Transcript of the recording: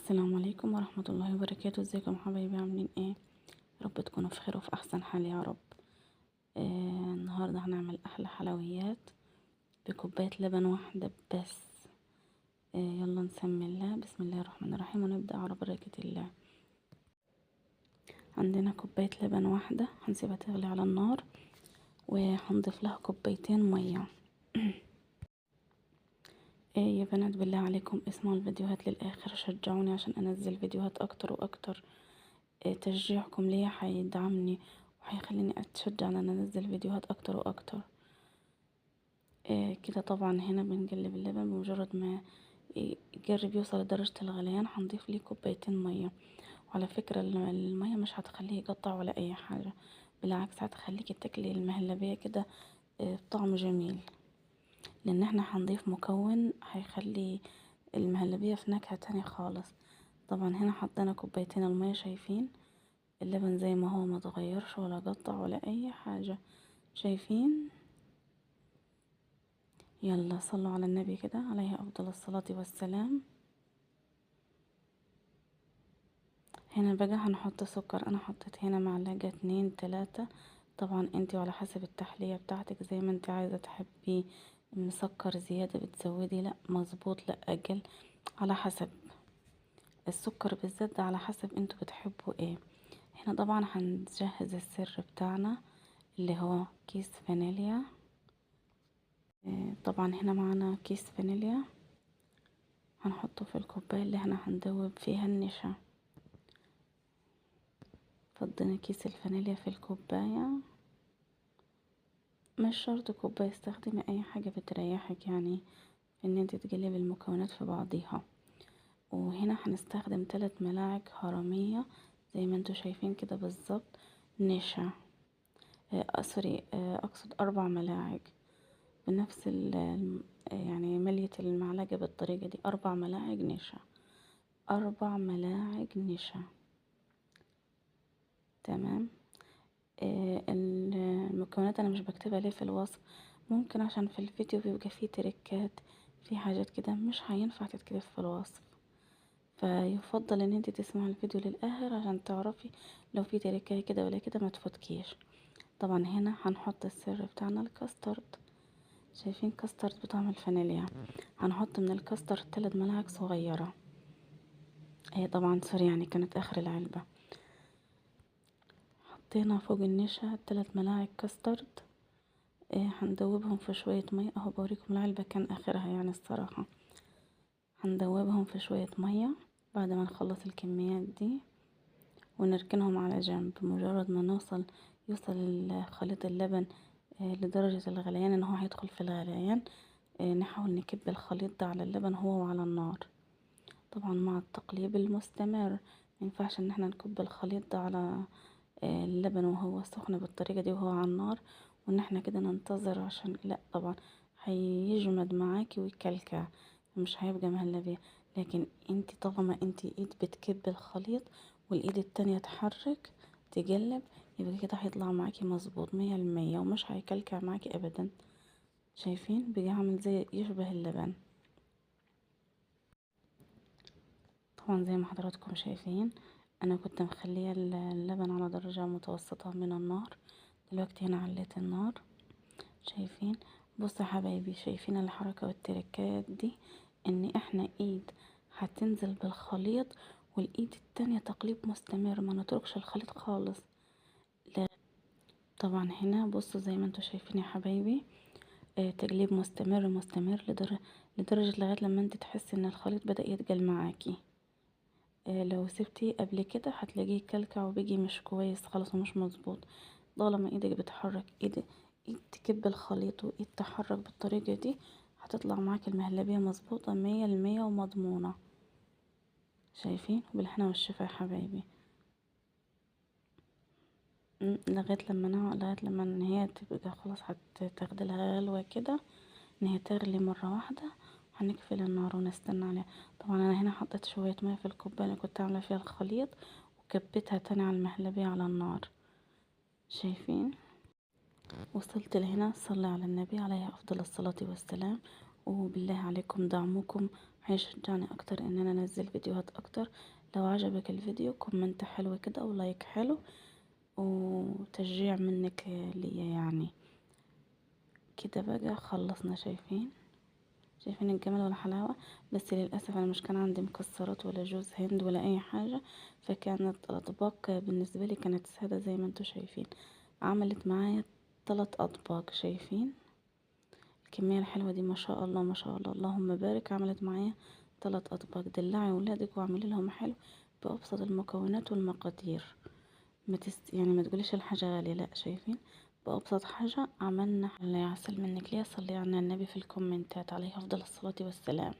السلام عليكم ورحمة الله وبركاته. ازيكم حبايبي؟ عاملين ايه؟ يا رب تكونوا في خير وفي احسن حال يا رب. النهاردة هنعمل احلى حلويات بكوباية لبن واحدة بس. يلا نسمي الله، بسم الله الرحمن الرحيم، ونبدأ على بركة الله. عندنا كوباية لبن واحدة هنسيبها تغلي على النار، وهنضيف لها كوبايتين مية. يا بنات بالله عليكم اسمعوا الفيديوهات للآخر، شجعوني عشان انزل فيديوهات اكتر واكتر. تشجيعكم ليا هيدعمني وهيخليني اتشجع ان انا انزل فيديوهات اكتر واكتر. كده طبعا هنا بنقلب اللبن، بمجرد ما يجرب يوصل لدرجة الغليان هنضيف ليه كوبايتين مية. وعلى فكرة المية مش هتخليه يقطع ولا اي حاجة، بالعكس هتخليكي تاكلي المهلبية كده بطعم جميل، لان احنا هنضيف مكون هيخلي المهلبية في نكهة تانية خالص. طبعا هنا حطينا كوبايتين المية، شايفين اللبن زي ما هو، ما تغيرش ولا قطع ولا اي حاجة، شايفين؟ يلا صلوا على النبي كده عليه افضل الصلاة والسلام. هنا بقى هنحط سكر، انا حطيت هنا معلقة 2 3. طبعا انتي وعلى حسب التحلية بتاعتك زي ما انتي عايزة تحبي، مسكر زيادة بتزودي، لا مظبوط لا اقل، على حسب. السكر بالذات ده على حسب انتوا بتحبوا ايه. هنا طبعا هنجهز السر بتاعنا اللي هو كيس فانيليا. طبعا هنا معانا كيس فانيليا هنحطه في الكوباية اللي احنا هندوب فيها النشا. فضينا كيس الفانيليا في الكوباية، مش شرط كوباية، استخدمي اي حاجة بتريحك يعني في ان انت تقلبي المكونات في بعضيها. وهنا هنستخدم 3 ملاعق هرمية زي ما انتوا شايفين كده بالظبط نشا. سوري، اقصد 4 ملاعق بنفس يعني ملية المعلقة بالطريقة دي، 4 ملاعق نشا، 4 ملاعق نشا. تمام. المكونات انا مش بكتبها ليه في الوصف، ممكن عشان في الفيديو بيبقى فيه تريكات، في حاجات كده مش هينفع تتكتب في الوصف، فيفضل ان انت تسمع الفيديو للاخر عشان تعرفي لو في تريكات كده ولا كده ما تفوتكيش. طبعا هنا هنحط السر بتاعنا الكاسترد، شايفين كاسترد بطعم الفانيليا. هنحط من الكاسترد 3 ملاعق صغيرة، هي طبعا سوري يعني كانت اخر العلبة. حطينا فوق النشا 3 ملاعق كاسترد. هندوبهم في شوية مية، اهو بوريكم العلبة كان اخرها يعني الصراحة. هندوبهم في شوية مية بعد ما نخلص الكميات دي ونركنهم على جنب. بمجرد ما يوصل خليط اللبن لدرجة الغليان ان هو هيدخل في الغليان، نحاول نكب الخليط ده على اللبن هو وعلى النار، طبعا مع التقليب المستمر. مينفعش ان احنا نكب الخليط ده على اللبن وهو سخن بالطريقة دي وهو على النار، وان احنا كده ننتظر، عشان لا طبعا هيجمد معاكي ويكلكع، مش هيبقى مهلبية. لكن انتي طالما انتي ايد بتكب الخليط والايد التانية تحرك تقلب، يبقى كده هيطلع معاكي مظبوط 100% ومش هيكلكع معاكي ابدا. شايفين بيجي عامل زي يشبه اللبن. طبعا زي ما حضراتكم شايفين انا كنت مخليه اللبن على درجة متوسطة من النار، دلوقتي هنا عليت النار. شايفين؟ بصوا يا حبايبي، شايفين الحركة والتركات دي، ان احنا ايد هتنزل بالخليط والايد التانية تقليب مستمر، ما نتركش الخليط خالص. لا. طبعا هنا بصوا زي ما انتوا شايفين يا حبايبي، تقليب مستمر مستمر لدرجة لغاية لما انت تحسي ان الخليط بدأ يتقل معاكي. لو سبتيه قبل كده هتلاقيه كلكع وبيجي مش كويس خالص ومش مظبوط. طالما ايدك بتحرك ايد تكب الخليط وايد تحرك بالطريقة دي، هتطلع معاك المهلبية مظبوطة 100% ومضمونة. شايفين؟ بالهنا والشفا يا حبايبي. لغاية لما ان هي تبقى خلاص هتاخدي لها غلوة كده، ان هي تغلي مرة واحدة، هنقفل النار ونستنى عليها. طبعا انا هنا حطيت شوية مية في الكوباية اللي كنت عاملة فيها الخليط، وكبيتها تاني على المهلبية على النار. شايفين؟ وصلت لهنا، صلي على النبي عليه افضل الصلاة والسلام. وبالله عليكم دعمكم هيشجعني اكتر ان انا انزل فيديوهات اكتر. لو عجبك الفيديو كومنت حلو كده ولايك حلو وتشجيع منك ليا يعني. كده بقى خلصنا. شايفين الجمال والحلاوة. بس للأسف أنا مش كان عندي مكسرات ولا جوز هند ولا أي حاجة، فكانت الأطباق بالنسبة لي كانت سادة زي ما انتوا شايفين. عملت معايا 3 أطباق. شايفين الكمية الحلوة دي؟ ما شاء الله ما شاء الله اللهم بارك. عملت معايا 3 أطباق. دلعي ولادك واعملي لهم حلو بأبسط المكونات والمقادير. يعني ما تقوليش الحاجة غالية، لا. شايفين بأبسط حاجة عملنا. الله يعسل منك ليه. صلي على النبي في الكومنتات عليه أفضل الصلاة والسلام.